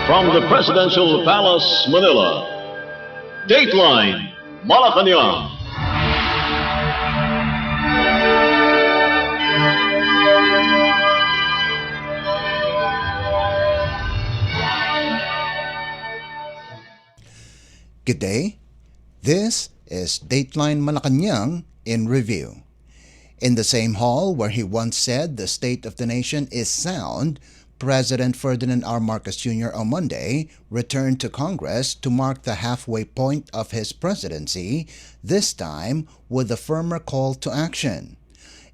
From the Presidential Palace, Manila, Dateline Malacañang. Good day. This is Dateline Malacañang in review. In the same hall where he once said the state of the nation is sound, President Ferdinand R. Marcos Jr. on Monday returned to Congress to mark the halfway point of his presidency, this time with a firmer call to action.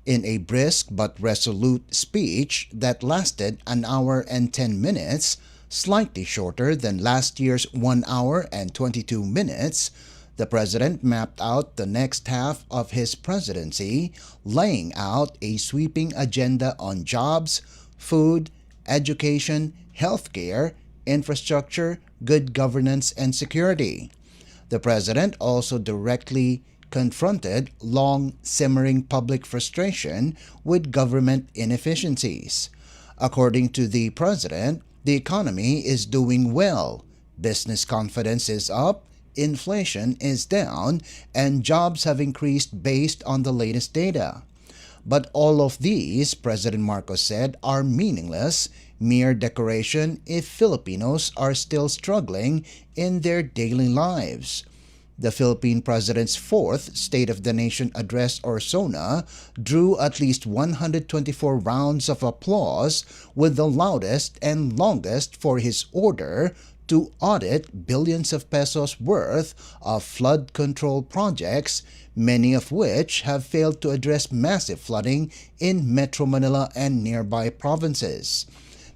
In a brisk but resolute speech that lasted an hour and 10 minutes, slightly shorter than last year's 1 hour and 22 minutes, the president mapped out the next half of his presidency, laying out a sweeping agenda on jobs, food, education, healthcare, infrastructure, good governance, and security. The president also directly confronted long-simmering public frustration with government inefficiencies. According to the president, the economy is doing well, business confidence is up, inflation is down, and jobs have increased based on the latest data. But all of these, President Marcos said, are meaningless, mere decoration if Filipinos are still struggling in their daily lives. The Philippine President's fourth State of the Nation Address or SONA drew at least 124 rounds of applause, with the loudest and longest for his order to audit billions of pesos worth of flood control projects, many of which have failed to address massive flooding in Metro Manila and nearby provinces.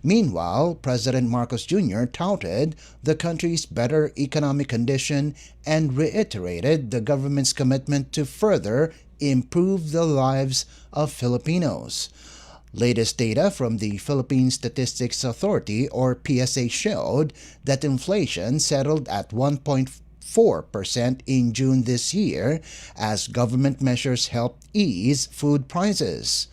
Meanwhile, President Marcos Jr. touted the country's better economic condition and reiterated the government's commitment to further improve the lives of Filipinos. Latest data from the Philippine Statistics Authority or PSA showed that inflation settled at 1.4% in June this year as government measures helped ease food prices.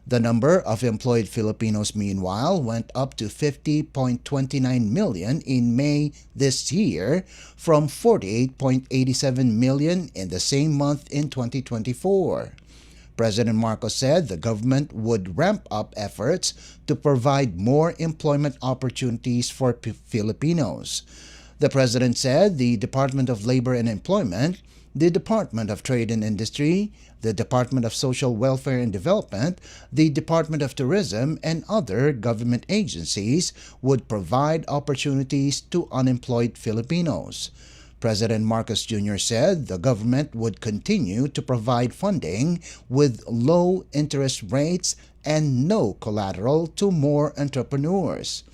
The number of employed Filipinos, meanwhile, went up to 50.29 million in May this year from 48.87 million in the same month in 2024. President Marcos said the government would ramp up efforts to provide more employment opportunities for Filipinos. The president said the Department of Labor and Employment, the Department of Trade and Industry, the Department of Social Welfare and Development, the Department of Tourism, and other government agencies would provide opportunities to unemployed Filipinos. President Marcos Jr. said the government would continue to provide funding with low interest rates and no collateral to more entrepreneurs.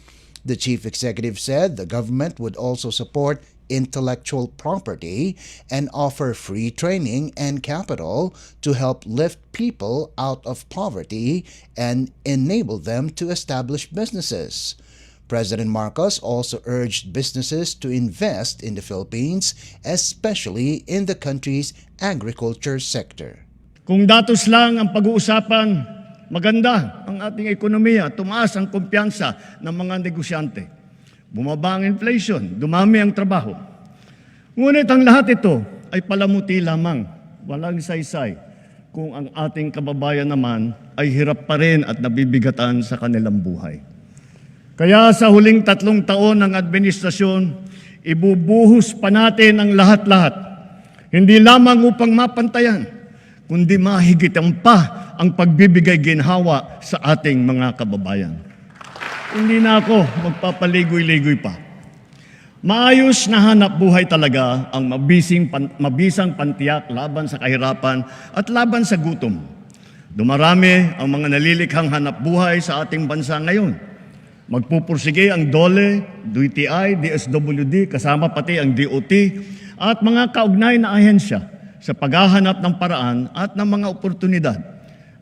The chief executive said the government would also support intellectual property and offer free training and capital to help lift people out of poverty and enable them to establish businesses. President Marcos also urged businesses to invest in the Philippines, especially in the country's agriculture sector. Kung datos lang ang pag-uusapan, maganda ang ating ekonomiya, tumaas ang kumpiyansa ng mga negosyante. Bumaba ang inflation, dumami ang trabaho. Ngunit ang lahat ito ay palamuti lamang, walang saysay, kung ang ating kababayan naman ay hirap pa rin at nabibigatan sa kanilang buhay. Kaya sa huling 3 taon ng administrasyon, ibubuhos pa natin ang lahat-lahat, hindi lamang upang mapantayan, kundi mahigitan pa ang pagbibigay ginhawa sa ating mga kababayan. Hindi na ako magpapaligoy-ligoy pa. Maayos na hanap buhay talaga ang mabisang pantiyak laban sa kahirapan at laban sa gutom. Dumarami ang mga nalilikhang hanap buhay sa ating bansa ngayon. Magpupursige ang DOLE, DTI, DSWD, kasama pati ang DOT at mga kaugnay na ahensya sa paghahanap ng paraan at ng mga oportunidad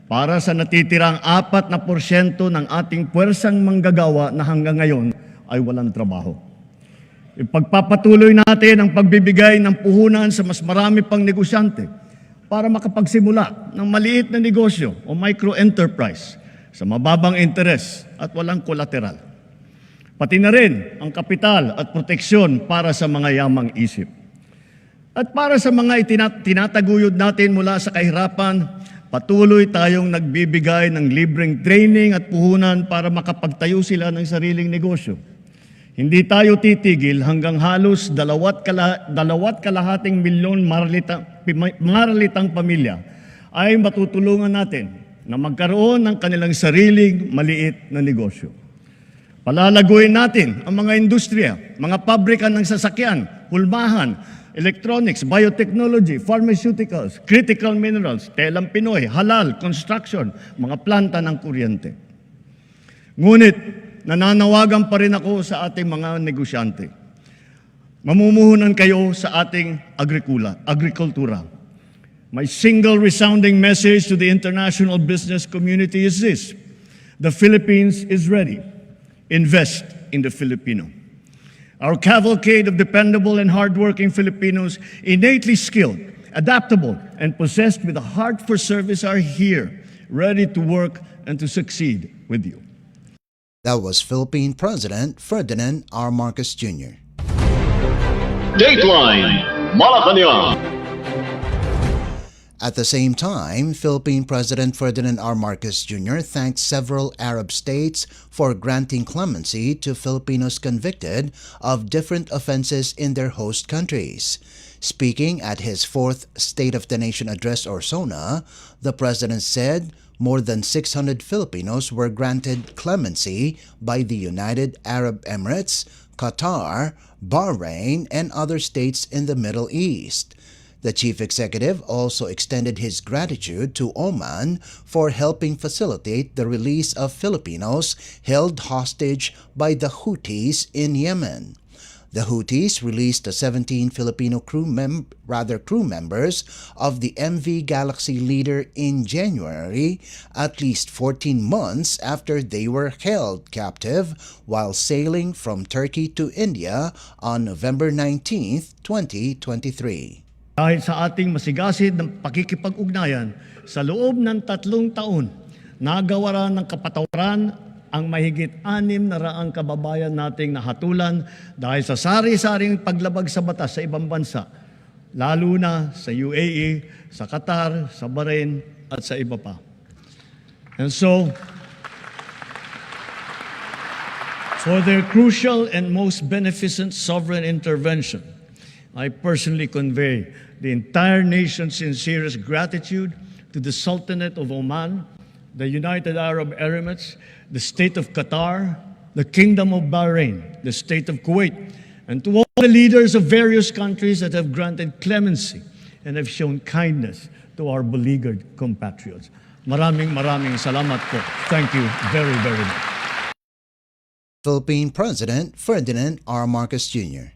para sa natitirang 4% ng ating puwersang manggagawa na hanggang ngayon ay walang trabaho. Ipagpapatuloy natin ang pagbibigay ng puhunan sa mas marami pang negosyante para makapagsimula ng maliit na negosyo o micro-enterprise sa mababang interes at walang kolateral. pati na rin ang kapital at proteksyon para sa mga yamang isip. At para sa mga tinataguyod natin mula sa kahirapan, patuloy tayong nagbibigay ng libreng training at puhunan para makapagtayo sila ng sariling negosyo. Hindi tayo titigil hanggang halos 2.5 milyon maralitang pamilya ay matutulungan natin na magkaroon ng kanilang sariling maliit na negosyo. Palalaguin natin ang mga industriya, mga pabrika ng sasakyan, hulmahan, electronics, biotechnology, pharmaceuticals, critical minerals, telang Pinoy, halal, construction, mga planta ng kuryente. Ngunit, nananawagan pa rin ako sa ating mga negosyante. Mamumuhunan kayo sa ating agrikultura. My single resounding message to the international business community is this: the Philippines is ready. Invest in the Filipino. Our cavalcade of dependable and hardworking Filipinos, innately skilled, adaptable, and possessed with a heart for service are here, ready to work and to succeed with you. That was Philippine President Ferdinand R. Marcos Jr. Dateline Malacañang. At the same time, Philippine President Ferdinand R. Marcos Jr. thanked several Arab states for granting clemency to Filipinos convicted of different offenses in their host countries. Speaking at his fourth State of the Nation address or SONA, the president said more than 600 Filipinos were granted clemency by the United Arab Emirates, Qatar, Bahrain, and other states in the Middle East. The chief executive also extended his gratitude to Oman for helping facilitate the release of Filipinos held hostage by the Houthis in Yemen. The Houthis released the 17 Filipino crew members of the MV Galaxy Leader in January, at least 14 months after they were held captive while sailing from Turkey to India on November 19, 2023. Dahil sa ating masigasig ng pakikipag-ugnayan, sa loob ng 3 taon, nagawa ng kapatawaran ang mahigit 600 kababayan nating nahatulan dahil sa sari-saring paglabag sa batas sa ibang bansa, lalo na sa UAE, sa Qatar, sa Bahrain, at sa iba pa. And so, for their crucial and most beneficent sovereign intervention, I personally convey the entire nation's sincerest gratitude to the Sultanate of Oman, the United Arab Emirates, the State of Qatar, the Kingdom of Bahrain, the State of Kuwait, and to all the leaders of various countries that have granted clemency and have shown kindness to our beleaguered compatriots. Maraming salamat po. Thank you very, very much. Philippine President Ferdinand R. Marcos Jr.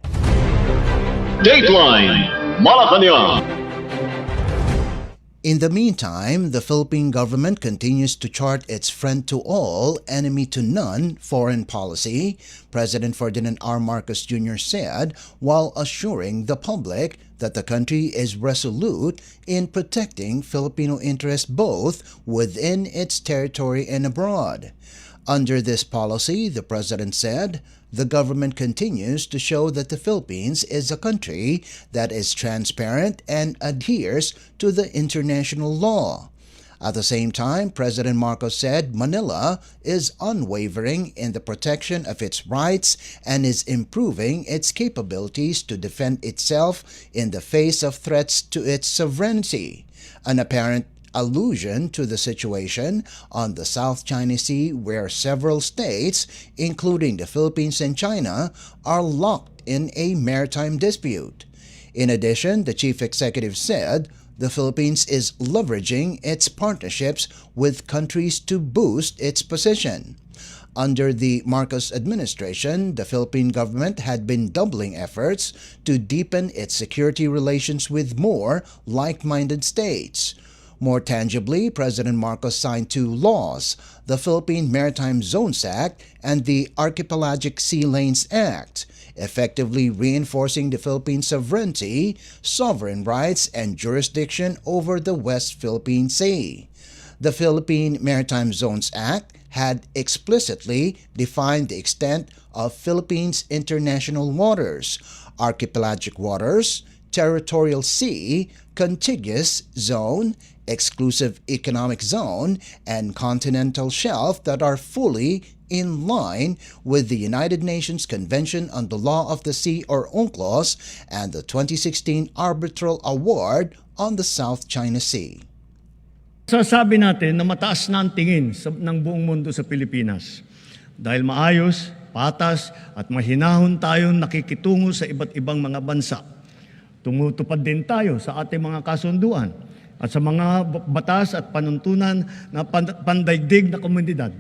Dateline Malacañang. In the meantime, the Philippine government continues to chart its friend-to-all, enemy-to-none foreign policy, President Ferdinand R. Marcos Jr. said, while assuring the public that the country is resolute in protecting Filipino interests both within its territory and abroad. Under this policy, the president said, the government continues to show that the Philippines is a country that is transparent and adheres to the international law. At the same time, President Marcos said Manila is unwavering in the protection of its rights and is improving its capabilities to defend itself in the face of threats to its sovereignty, an apparent allusion to the situation on the South China Sea where several states, including the Philippines and China, are locked in a maritime dispute. In addition, the chief executive said the Philippines is leveraging its partnerships with countries to boost its position. Under the Marcos administration, the Philippine government had been doubling efforts to deepen its security relations with more like-minded states. More tangibly, President Marcos signed 2 laws, the Philippine Maritime Zones Act and the Archipelagic Sea Lanes Act, effectively reinforcing the Philippines' sovereignty, sovereign rights, and jurisdiction over the West Philippine Sea. The Philippine Maritime Zones Act had explicitly defined the extent of Philippines' international waters, archipelagic waters, territorial sea, contiguous zone, exclusive economic zone, and continental shelf that are fully in line with the United Nations Convention on the Law of the Sea or UNCLOS and the 2016 Arbitral Award on the South China Sea. Sasabi natin na mataas na ang tingin ng buong mundo sa Pilipinas dahil maayos, patas at mahinahon tayong nakikitungo sa iba't ibang mga bansa. Tumutupad din tayo sa ating mga kasunduan at sa mga batas at panuntunan na pandaigdig na komunidad.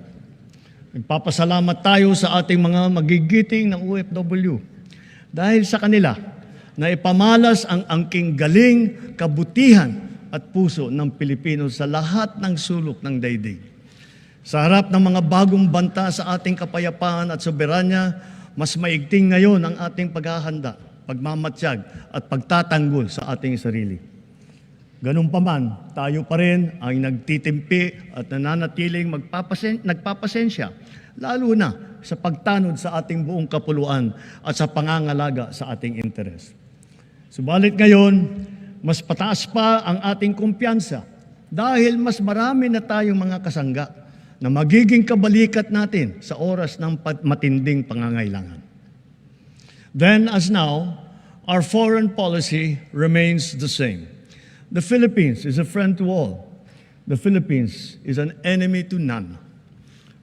Nagpapasalamat tayo sa ating mga magigiting ng OFW dahil sa kanila na ipamalas ang angking galing, kabutihan at puso ng Pilipino sa lahat ng sulok ng daigdig. Sa harap ng mga bagong banta sa ating kapayapaan at soberanya, mas maigting ngayon ang ating paghahanda, pagmamatsyag at pagtatanggol sa ating sarili. Ganun pa man, tayo pa rin ang nagtitimpi at nananatiling nagpapasensya, lalo na sa pagtanod sa ating buong kapuluan at sa pangangalaga sa ating interes. Subalit ngayon, mas pataas pa ang ating kumpiyansa dahil mas marami na tayong mga kasangga na magiging kabalikat natin sa oras ng matinding pangangailangan. Then as now, our foreign policy remains the same. The Philippines is a friend to all. The Philippines is an enemy to none.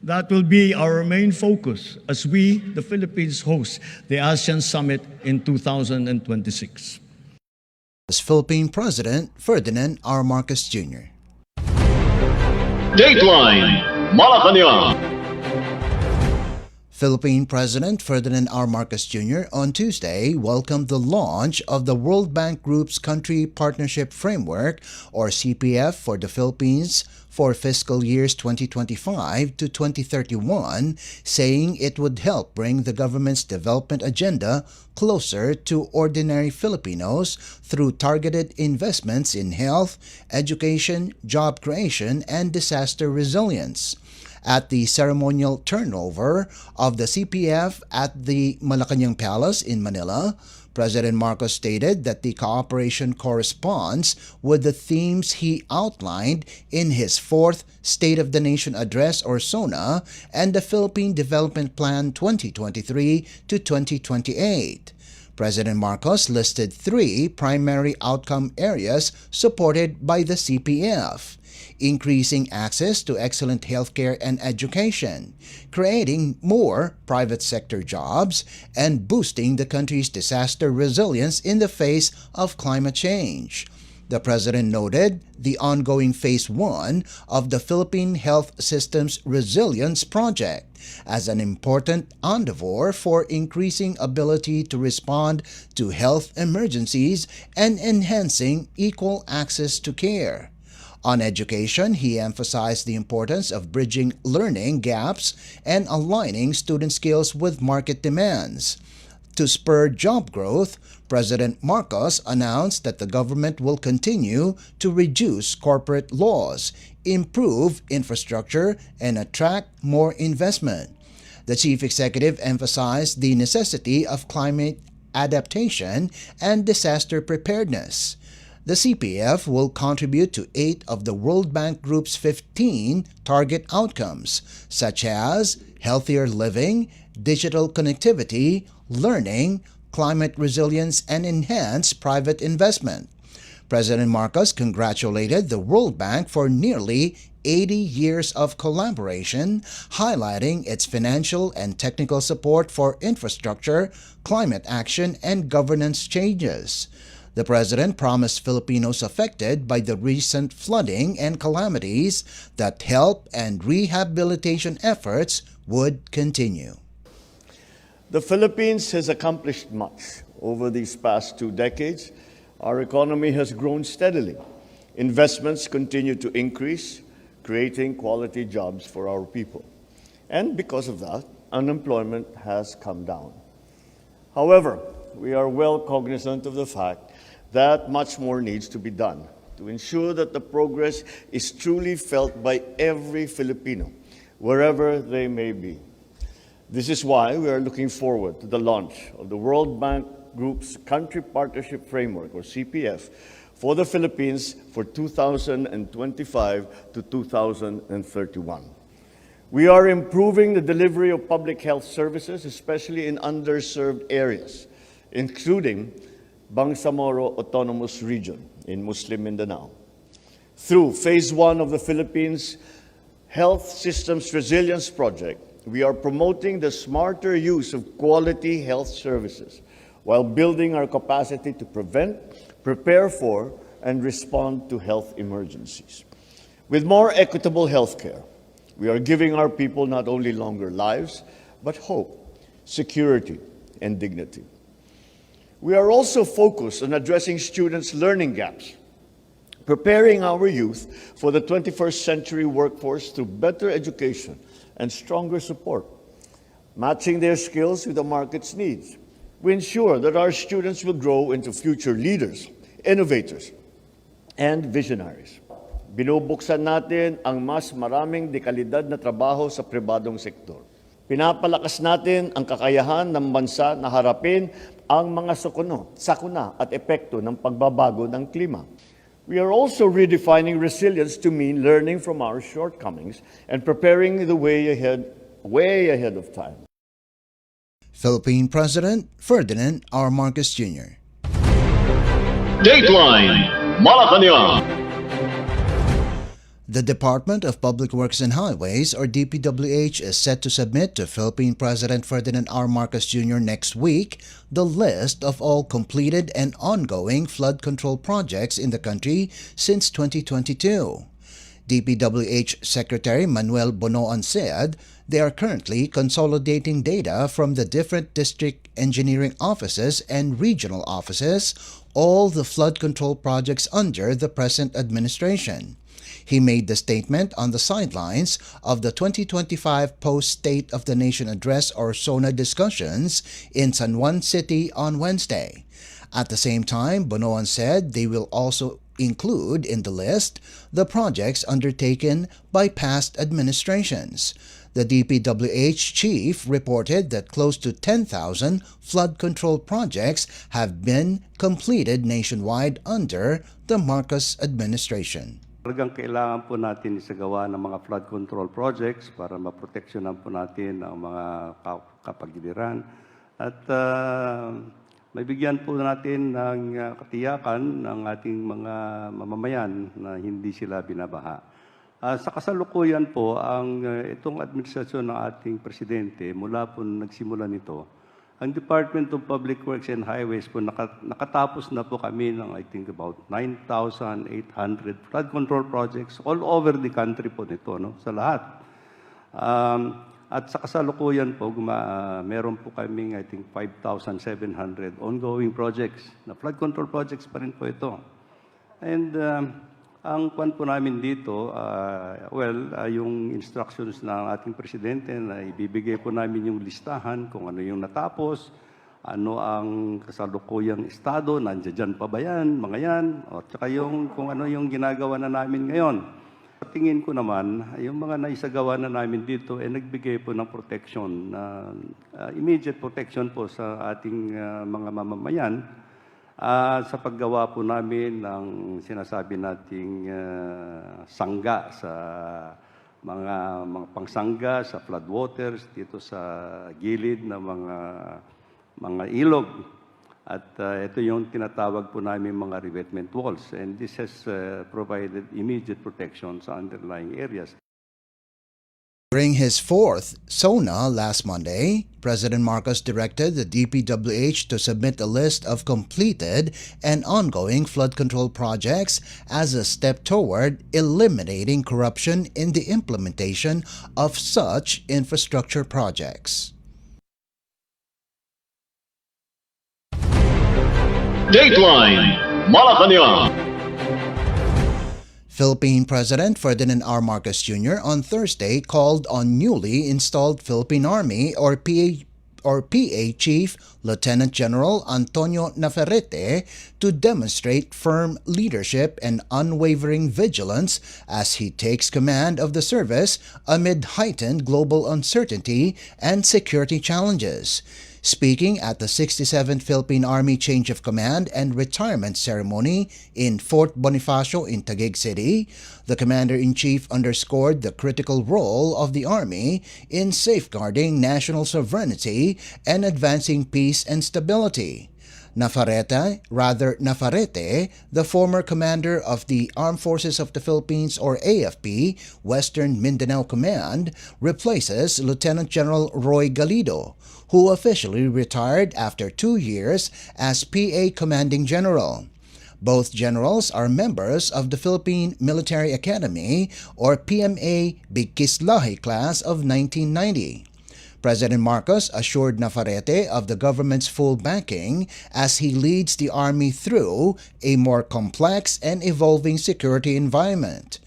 That will be our main focus as we, the Philippines, host the ASEAN Summit in 2026. As Philippine President Ferdinand R. Marcos Jr. Dateline Malacañang. Philippine President Ferdinand R. Marcos Jr. on Tuesday welcomed the launch of the World Bank Group's Country Partnership Framework, or CPF, for the Philippines for fiscal years 2025 to 2031, saying it would help bring the government's development agenda closer to ordinary Filipinos through targeted investments in health, education, job creation, and disaster resilience. At the ceremonial turnover of the CPF at the Malacañang Palace in Manila, President Marcos stated that the cooperation corresponds with the themes he outlined in his fourth State of the Nation Address, or SONA, and the Philippine Development Plan 2023 to 2028. President Marcos listed three primary outcome areas supported by the CPF: increasing access to excellent healthcare and education, creating more private sector jobs, and boosting the country's disaster resilience in the face of climate change. The President noted the ongoing Phase 1 of the Philippine Health System's Resilience Project as an important endeavor for increasing ability to respond to health emergencies and enhancing equal access to care. On education, he emphasized the importance of bridging learning gaps and aligning student skills with market demands. To spur job growth, President Marcos announced that the government will continue to reduce corporate laws, improve infrastructure, and attract more investment. The chief executive emphasized the necessity of climate adaptation and disaster preparedness. The CPF will contribute to 8 of the World Bank Group's 15 target outcomes, such as healthier living, digital connectivity, learning, climate resilience, and enhanced private investment. President Marcos congratulated the World Bank for nearly 80 years of collaboration, highlighting its financial and technical support for infrastructure, climate action, and governance changes. The President promised Filipinos affected by the recent flooding and calamities that help and rehabilitation efforts would continue. The Philippines has accomplished much over these past 2 decades. Our economy has grown steadily. Investments continue to increase, creating quality jobs for our people. And because of that, unemployment has come down. However, we are well cognizant of the fact that much more needs to be done to ensure that the progress is truly felt by every Filipino, wherever they may be. This is why we are looking forward to the launch of the World Bank Group's Country Partnership Framework, or CPF, for the Philippines for 2025 to 2031. We are improving the delivery of public health services, especially in underserved areas, including Bangsamoro Autonomous Region in Muslim Mindanao. Through Phase 1 of the Philippines Health Systems Resilience Project, we are promoting the smarter use of quality health services while building our capacity to prevent, prepare for, and respond to health emergencies. With more equitable healthcare, we are giving our people not only longer lives, but hope, security, and dignity. We are also focused on addressing students' learning gaps, preparing our youth for the 21st century workforce through better education and stronger support, matching their skills with the market's needs. We ensure that our students will grow into future leaders, innovators, and visionaries. Binubuksan natin ang mas maraming dekalidad na trabaho sa pribadong sektor. Pinapalakas natin ang kakayahan ng bansa na harapin ang mga sakuna at epekto ng pagbabago ng klima. We are also redefining resilience to mean learning from our shortcomings and preparing the way ahead of time. Philippine President Ferdinand R. Marcos Jr. Dateline Malacañang. The Department of Public Works and Highways, or DPWH, is set to submit to Philippine President Ferdinand R. Marcos Jr. next week the list of all completed and ongoing flood control projects in the country since 2022. DPWH Secretary Manuel Bonoan said they are currently consolidating data from the different district engineering offices and regional offices, all the flood control projects under the present administration. He made the statement on the sidelines of the 2025 Post-State of the Nation Address, or SONA, discussions in San Juan City on Wednesday. At the same time, Bonoan said they will also include in the list the projects undertaken by past administrations. The DPWH chief reported that close to 10,000 flood control projects have been completed nationwide under the Marcos administration. Talagang kailangan po natin isagawa ng mga flood control projects para maproteksyonan po natin ang mga kapagiliran at maibigyan po natin ng katiyakan ng ating mga mamamayan na hindi sila binabaha. Sa kasalukuyan po, itong administrasyon ng ating presidente, mula po nagsimula nito, ang Department of Public Works and Highways po, nakatapos na po kami ng I think about 9,800 flood control projects all over the country po nito, no? Sa lahat. At sa kasalukuyan po, meron po kaming I think 5,700 ongoing projects, na flood control projects pa rin po ito. And ang kwan po namin dito, yung instructions ng ating presidente na ibibigay po namin yung listahan kung ano yung natapos, ano ang kasalukuyang estado, nandiyan pa ba yan, mga yan, o tsaka kung ano yung ginagawa na namin ngayon. Tingin ko naman, yung mga naisagawa na namin dito, nagbigay po ng protection, immediate protection po sa ating mga mamamayan, sa paggawa po namin ng sinasabi nating sangga sa mga pangsangga sa floodwaters dito sa gilid ng mga ilog. At ito yung tinatawag po namin mga revetment walls, and this has provided immediate protection sa underlying areas. During his fourth SONA last Monday, President Marcos directed the DPWH to submit a list of completed and ongoing flood control projects as a step toward eliminating corruption in the implementation of such infrastructure projects. Dateline Malacañang. Philippine President Ferdinand R. Marcos Jr. on Thursday called on newly installed Philippine Army or or PA Chief Lieutenant General Antonio Navarrete to demonstrate firm leadership and unwavering vigilance as he takes command of the service amid heightened global uncertainty and security challenges. Speaking at the 67th Philippine Army Change of Command and Retirement Ceremony in Fort Bonifacio in Taguig City, the Commander-in-Chief underscored the critical role of the Army in safeguarding national sovereignty and advancing peace and stability. Navarrete, the former commander of the Armed Forces of the Philippines or AFP, Western Mindanao Command, replaces Lieutenant General Roy Galido, who officially retired after 2 years as PA Commanding General. Both generals are members of the Philippine Military Academy or PMA Bikislahi class of 1990. President Marcos assured Navarrete of the government's full backing as he leads the Army through a more complex and evolving security environment.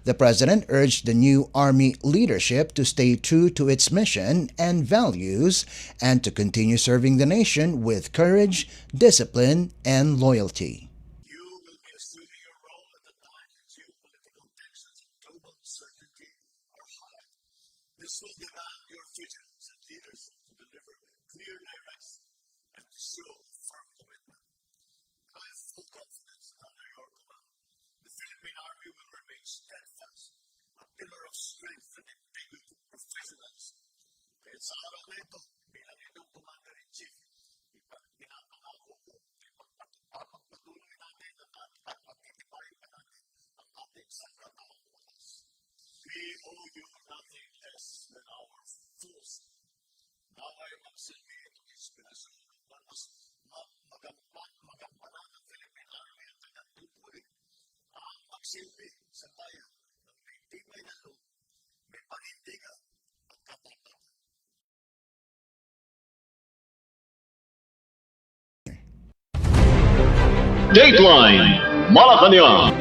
The President urged the new Army leadership to stay true to its mission and values and to continue serving the nation with courage, discipline, and loyalty. You will be assuming your role at the time when geopolitical tensions and global uncertainty are high. This will demand your vigilance and leadership to deliver with clear direction and to show firm commitment. I have full confidence that under your command, the Philippine Army will remain steadfast, a pillar of strength and integrity, professionalism. Kaya sa araw na ito, bilang inyong Commander-in-Chief, pinapangako ko pagpatuloy natin at pagtitibayin pa natin ang ating sanggataang wakas. We owe you nothing less than our full support. Naway magsilbi itong inspirasyon upang mas magampanan ng Philippine Army at kanyang tutuloy ang magsilbi sa bayan ng may tibay na loob, may panindigan at katapatan. Dateline Malacañang.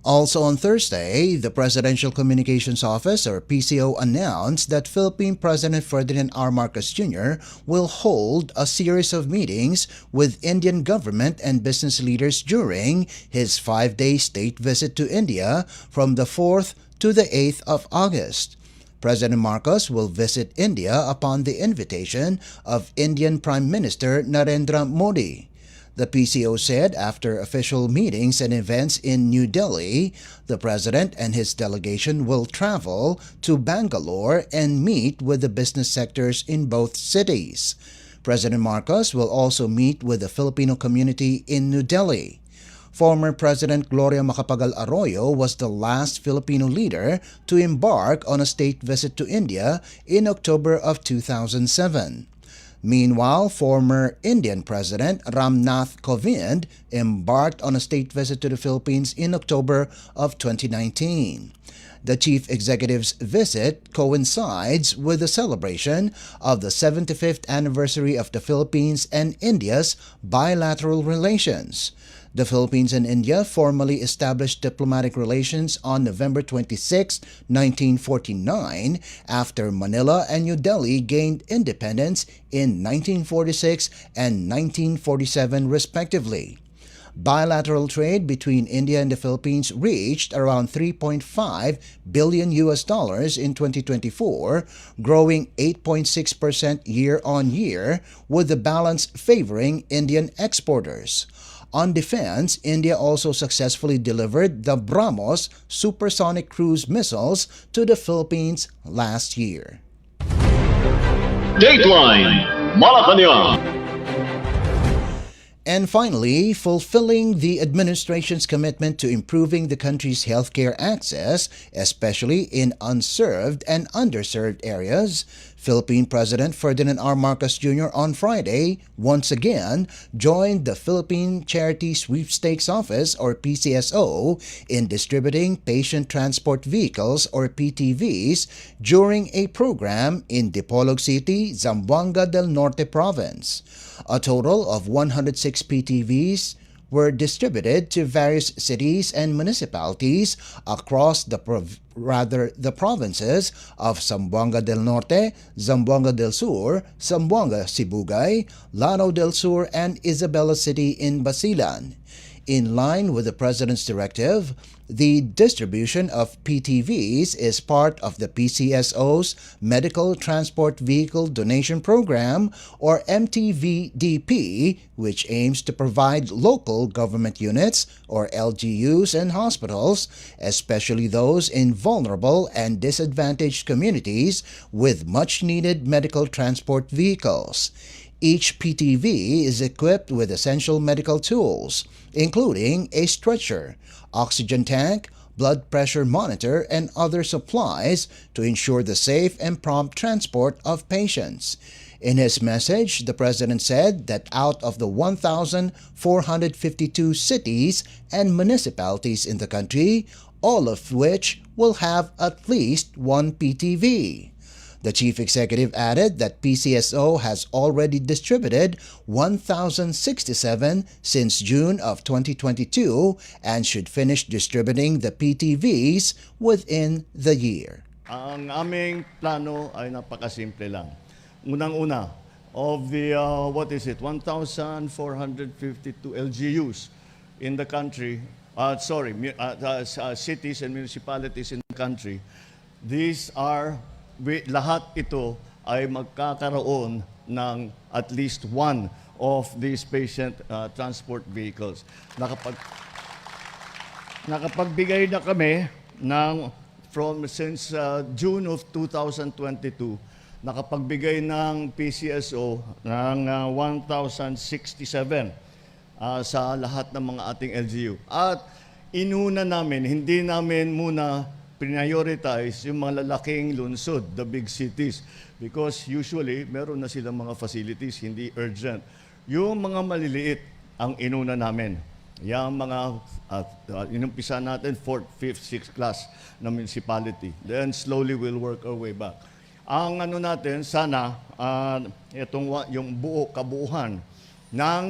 Also on Thursday, the Presidential Communications Office or PCO announced that Philippine President Ferdinand R. Marcos Jr. will hold a series of meetings with Indian government and business leaders during his 5-day state visit to India from the 4th to the 8th of August. President Marcos will visit India upon the invitation of Indian Prime Minister Narendra Modi. The PCO said after official meetings and events in New Delhi, the President and his delegation will travel to Bangalore and meet with the business sectors in both cities. President Marcos will also meet with the Filipino community in New Delhi. Former President Gloria Macapagal Arroyo was the last Filipino leader to embark on a state visit to India in October of 2007. Meanwhile, former Indian President Ram Nath Kovind embarked on a state visit to the Philippines in October of 2019. The chief executive's visit coincides with the celebration of the 75th anniversary of the Philippines and India's bilateral relations. The Philippines and India formally established diplomatic relations on November 26, 1949, after Manila and New Delhi gained independence in 1946 and 1947 respectively. Bilateral trade between India and the Philippines reached around $3.5 billion in 2024, growing 8.6% year-on-year, with the balance favoring Indian exporters. On defense, India also successfully delivered the BrahMos supersonic cruise missiles to the Philippines last year. Dateline Malacañang. And finally, fulfilling the administration's commitment to improving the country's healthcare access, especially in unserved and underserved areas, Philippine President Ferdinand R. Marcos Jr. on Friday once again joined the Philippine Charity Sweepstakes Office or PCSO in distributing patient transport vehicles or PTVs during a program in Dipolog City, Zamboanga del Norte Province. A total of 106 PTVs were distributed to various cities and municipalities across the provinces of Zamboanga del Norte, Zamboanga del Sur, Zamboanga Sibugay, Lanao del Sur, and Isabela City in Basilan. In line with the President's directive, the distribution of PTVs is part of the PCSO's Medical Transport Vehicle Donation Program, or MTVDP, which aims to provide local government units, or LGUs, and hospitals, especially those in vulnerable and disadvantaged communities, with much-needed medical transport vehicles. Each PTV is equipped with essential medical tools, including a stretcher, oxygen tank, blood pressure monitor, and other supplies to ensure the safe and prompt transport of patients. In his message, the President said that out of the 1,452 cities and municipalities in the country, all of which will have at least one PTV. The Chief Executive added that PCSO has already distributed 1,067 since June of 2022 and should finish distributing the PTVs within the year. Ang aming plano ay napakasimple lang. Unang-una, of the, 1,452 LGUs in the country, cities and municipalities in the country, these are lahat ito ay magkakaroon ng at least one of these patient transport vehicles. Nakapagbigay na kami ng since June of 2022, nakapagbigay ng PCSO ng 1,067 sa lahat ng mga ating LGU. At inuna namin, hindi namin muna prioritize yung mga lalaking lungsod, the big cities. Because usually, meron na silang mga facilities, hindi urgent. Yung mga maliliit, ang inuna namin. Yung mga, inumpisa natin, 4th, 5th, 6th class na municipality. Then slowly we'll work our way back. Ang ano natin, sana, yung kabuuhan ng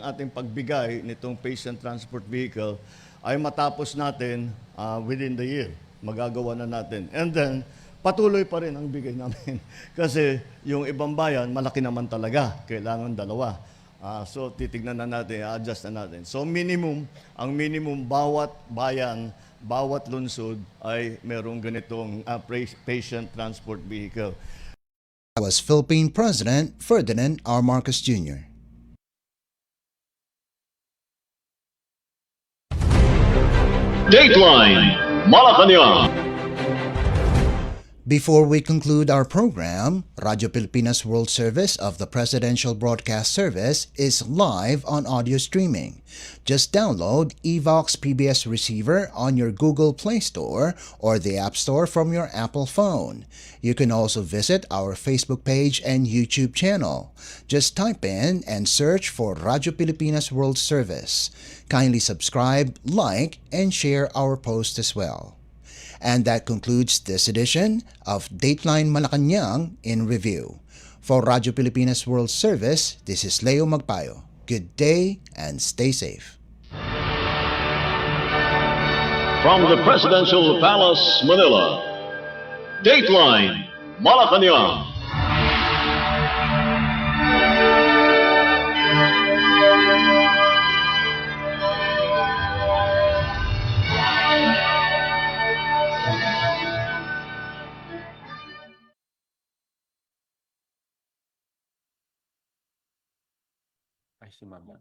ating pagbigay nitong patient transport vehicle ay matapos natin within the year. Magagawa na natin. And then, patuloy pa rin ang bigay namin. Kasi yung ibang bayan, malaki naman talaga. Kailangan dalawa. So, titignan na natin, adjust na natin. So, ang minimum bawat bayan, bawat lungsod ay merong ganitong patient transport vehicle. That was Philippine President Ferdinand R. Marcos Jr. Dateline Malacañang. Before we conclude our program, Radyo Pilipinas World Service of the Presidential Broadcast Service is live on audio streaming. Just download Evox PBS Receiver on your Google Play Store or the App Store from your Apple phone. You can also visit our Facebook page and YouTube channel. Just type in and search for Radyo Pilipinas World Service. Kindly subscribe, like, and share our post as well. And that concludes this edition of Dateline Malacañang in Review. For Radyo Pilipinas World Service, this is Leo Magpayo. Good day and stay safe. From the Presidential Palace, Manila, Dateline Malacañang. Ay, si Mama.